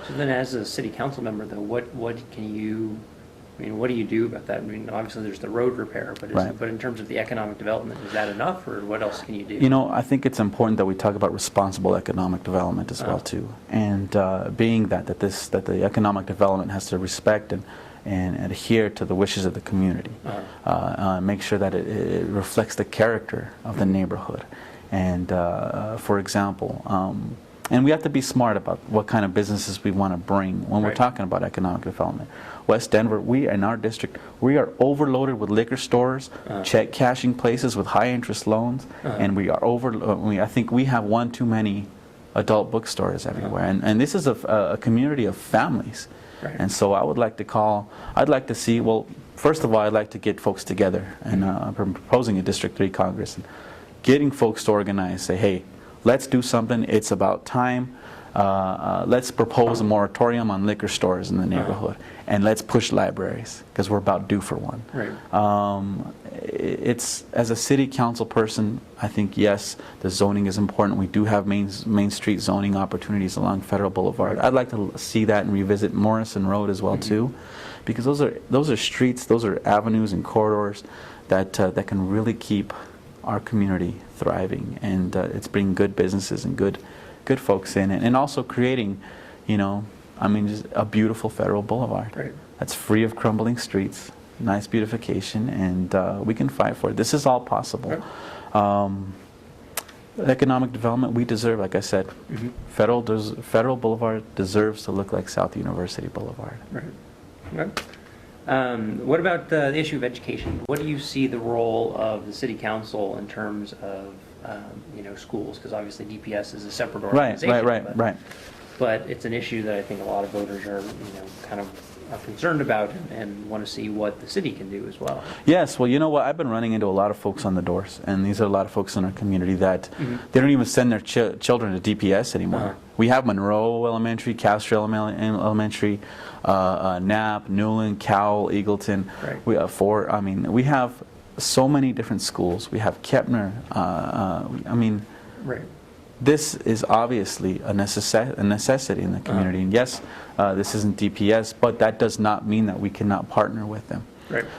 So then as a city council member, though, what can you, I mean, what do you do about that? I mean, obviously there's the road repair, but Right. but in terms of the economic development, is that enough, or what else can you do? You know, I think it's important that we talk about responsible economic development as well too, and being that the economic development has to respect and adhere to the wishes of the community, make sure that it reflects the character of the neighborhood, and for example. And we have to be smart about what kind of businesses we want to bring when we're talking about economic development. West Denver, in our district, we are overloaded with liquor stores, check cashing places with high interest loans, and we are I think we have one too many adult bookstores everywhere. And this is a community of families. Right. And so I'd like to see, well, first of all, I'd like to get folks together, and I'm proposing a District 3 Congress, and getting folks to organize, say, hey, let's do something. It's about time. Let's propose a moratorium on liquor stores in the neighborhood, and let's push libraries because we're about due for one. Right. It's, as a city council person, I think yes, the zoning is important. We do have main street zoning opportunities along Federal Boulevard. I'd like to see that and revisit Morrison Road as well too, because those are streets, those are avenues and corridors that can really keep our community thriving, and it's bringing good businesses and good folks in it, and also creating, you know, I mean, just a beautiful Federal Boulevard that's free of crumbling streets, nice beautification, and we can fight for it. This is all possible. Economic development, we deserve, like I said, Federal Boulevard deserves to look like South University Boulevard. Right. What about the issue of education? What do you see the role of the city council in terms of you know, schools? Because obviously DPS is a separate organization. Right. But it's an issue that I think a lot of voters are, you know, kind of are concerned about and want to see what the city can do as well. Yes, well, you know what? I've been running into a lot of folks on the doors, and these are a lot of folks in our community that they don't even send their children to DPS anymore. We have Monroe Elementary, Castro Elementary, Knapp, Newland, Cowell, Eagleton. We have I mean, we have so many different schools. We have Kepner. I mean, this is obviously a necessity in the community. And yes, this isn't DPS, but that does not mean that we cannot partner with them.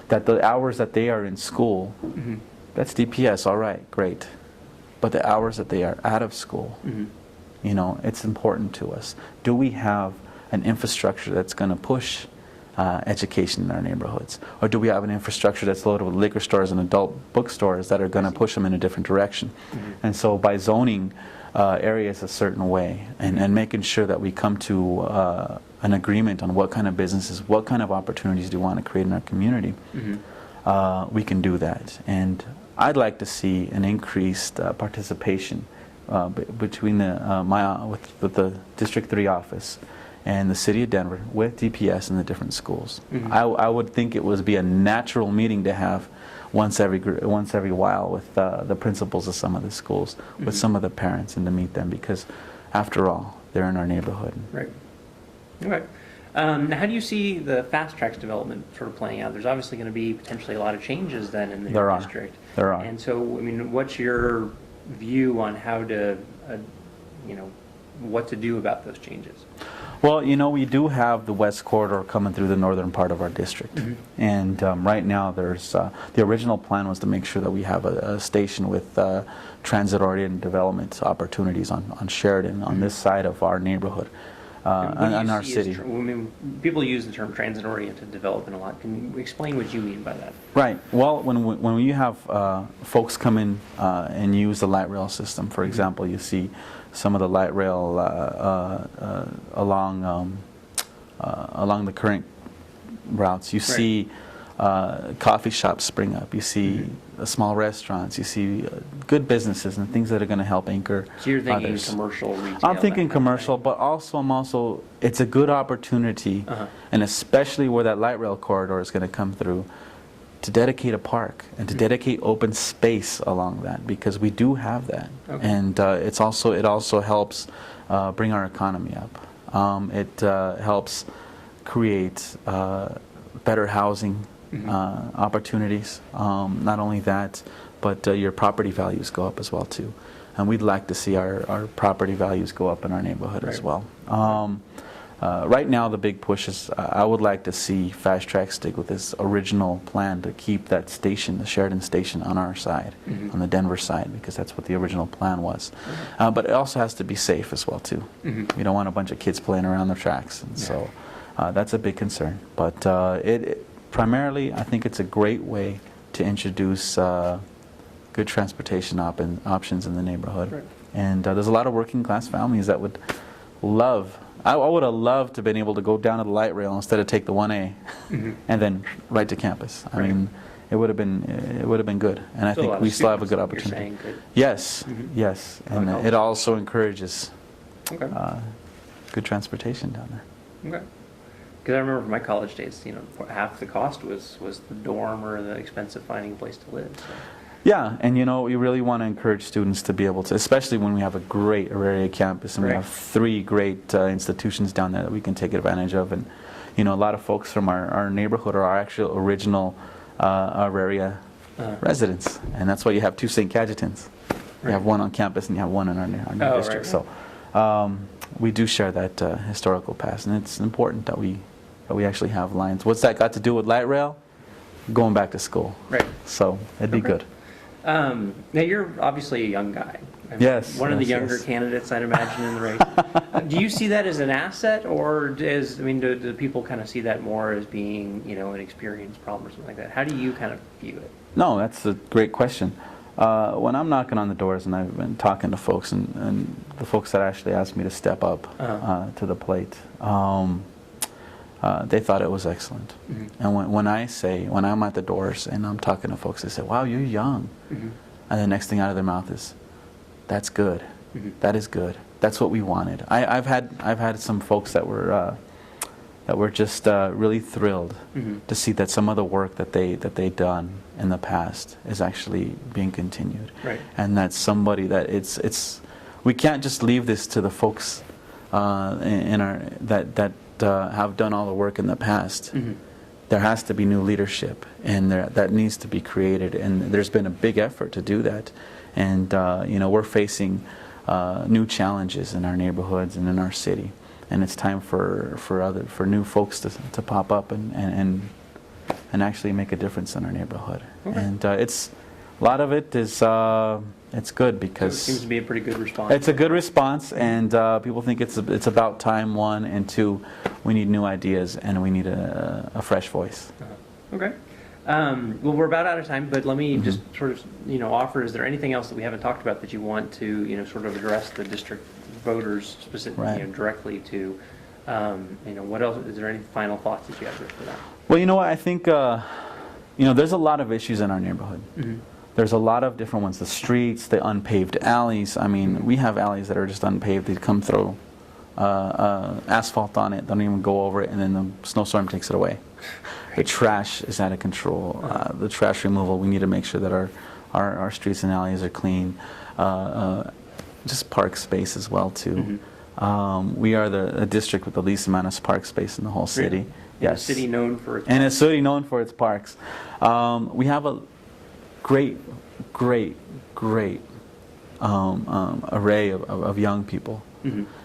That the hours that they are in school, that's DPS, all right, great. But the hours that they are out of school, you know, it's important to us. Do we have an infrastructure that's going to push education in our neighborhoods? Or do we have an infrastructure that's loaded with liquor stores and adult bookstores that are going to push them in a different direction? And so by zoning areas a certain way and making sure that we come to an agreement on what kind of businesses, what kind of opportunities do we want to create in our community, we can do that. And I'd like to see an increased participation between with the District 3 office and the City of Denver with DPS and the different schools. I would think it would be a natural meeting to have once every while with the principals of some of the schools, with some of the parents, and to meet them, because after all, they're in our neighborhood. Right. Okay. Now, how do you see the fast tracks development sort of playing out? There's obviously going to be potentially a lot of changes then in the district. There are. And so, I mean, what's your view on how to, you know, what to do about those changes? Well, you know, we do have the West Corridor coming through the northern part of our district. And right now there's, the original plan was to make sure that we have a station with transit-oriented development opportunities on Sheridan, on this side of our neighborhood, on our city. I mean, people use the term transit-oriented development a lot. Can you explain what you mean by that? Right. Well, when you have folks come in and use the light rail system, for example, you see some of the light rail along the current routes. You see coffee shops spring up. You see small restaurants. You see good businesses and things that are going to help anchor So you're thinking others. commercial, retail? I'm thinking commercial, but also it's a good opportunity, and especially where that light rail corridor is going to come through, to dedicate a park and to dedicate open space along that, because we do have that. And it also helps bring our economy up. It helps create better housing opportunities. Not only that, but your property values go up as well too. And we'd like to see our property values go up in our neighborhood as well. right now the big push is I would like to see Fast Track stick with this original plan to keep that station, the Sheridan station, on our side, on the Denver side, because that's what the original plan was. But it also has to be safe as well too. We don't want a bunch of kids playing around the tracks, and so that's a big concern. But primarily, I think it's a great way to introduce good transportation options in the neighborhood. Right. And there's a lot of working class families that would love. I would have loved to have been able to go down to the light rail instead of take the 1A and then right to campus. I mean, it would have been good, and I think we still have a good opportunity. Yes, yes, and it also encourages good transportation down there. Okay. Because I remember from my college days, half the cost was the dorm or the expense of finding a place to live. So. Yeah, and we really want to encourage students to be able to, especially when we have a great Auraria campus and we have 3 great institutions down there that we can take advantage of. And a lot of folks from our neighborhood are our actual original Auraria residents, and that's why you have 2 St. Cajetans. You have one on campus and you have one in our district. So we do share that historical past, and it's important that we actually have lines. What's that got to do with light rail? Going back to school. Right. So it'd be good. Now you're obviously a young guy. Yes. One of the younger candidates, I'd imagine, in the race. Do you see that as an asset, or do people kind of see that more as being, an experience problem or something like that? How do you kind of view it? No, that's a great question. When I'm knocking on the doors and I've been talking to folks and the folks that actually asked me to step up to the plate, they thought it was excellent. And when I'm at the doors and I'm talking to folks, they say, "Wow, you're young." And the next thing out of their mouth is, "That's good. That is good. That's what we wanted." I've had some folks that were just really thrilled to see that some of the work that they've done in the past is actually being continued. Right. And that's somebody that it's we can't just leave this to the folks in our that have done all the work in the past. There has to be new leadership, and that needs to be created, and there's been a big effort to do that. And we're facing new challenges in our neighborhoods and in our city, and it's time for new folks to pop up and actually make a difference in our neighborhood. And it's a lot of it is it's good because it seems to be a pretty good response. It's a good response, and people think it's about time, 1, and 2, we need new ideas and we need a fresh voice. Okay. Well, we're about out of time, but let me just sort of offer, is there anything else that we haven't talked about that you want to sort of address the district voters specifically, directly to, what else, is there any final thoughts that you have for that? Well, I think there's a lot of issues in our neighborhood. There's a lot of different ones. The streets, the unpaved alleys. I mean, we have alleys that are just unpaved. They come through asphalt on it, don't even go over it, and then the snowstorm takes it away. The trash is out of control. The trash removal, we need to make sure that our streets and alleys are clean. Just park space as well, too. We are the district with the least amount of park space in the whole city. Really? Yes. A city known for its parks. A city known for its parks. We have a great array of young people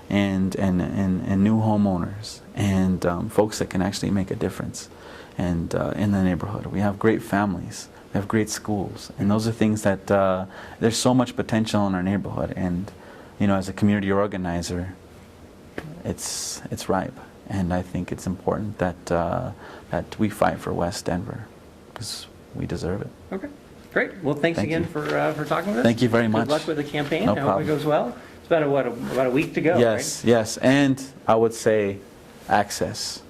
and new homeowners and folks that can actually make a difference and in the neighborhood. We have great families. We have great schools, and those are things that there's so much potential in our neighborhood. And as a community organizer, it's ripe, and I think it's important that we fight for West Denver because we deserve it. Okay. Great. Well, thanks again for talking with us. Thank you very much. Good luck with the campaign. No I hope it goes well. It's about a week to go. Yes, right? Yes. And I would say access.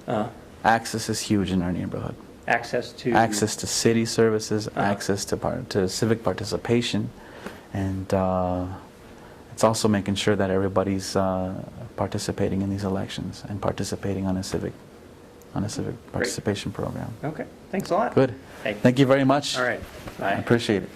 Access is huge in our neighborhood. Access to city services, access to civic participation, and it's also making sure that everybody's participating in these elections and participating on a civic participation program. Okay. Thanks a lot. Good. Thank you very much. All right. Bye. I appreciate it.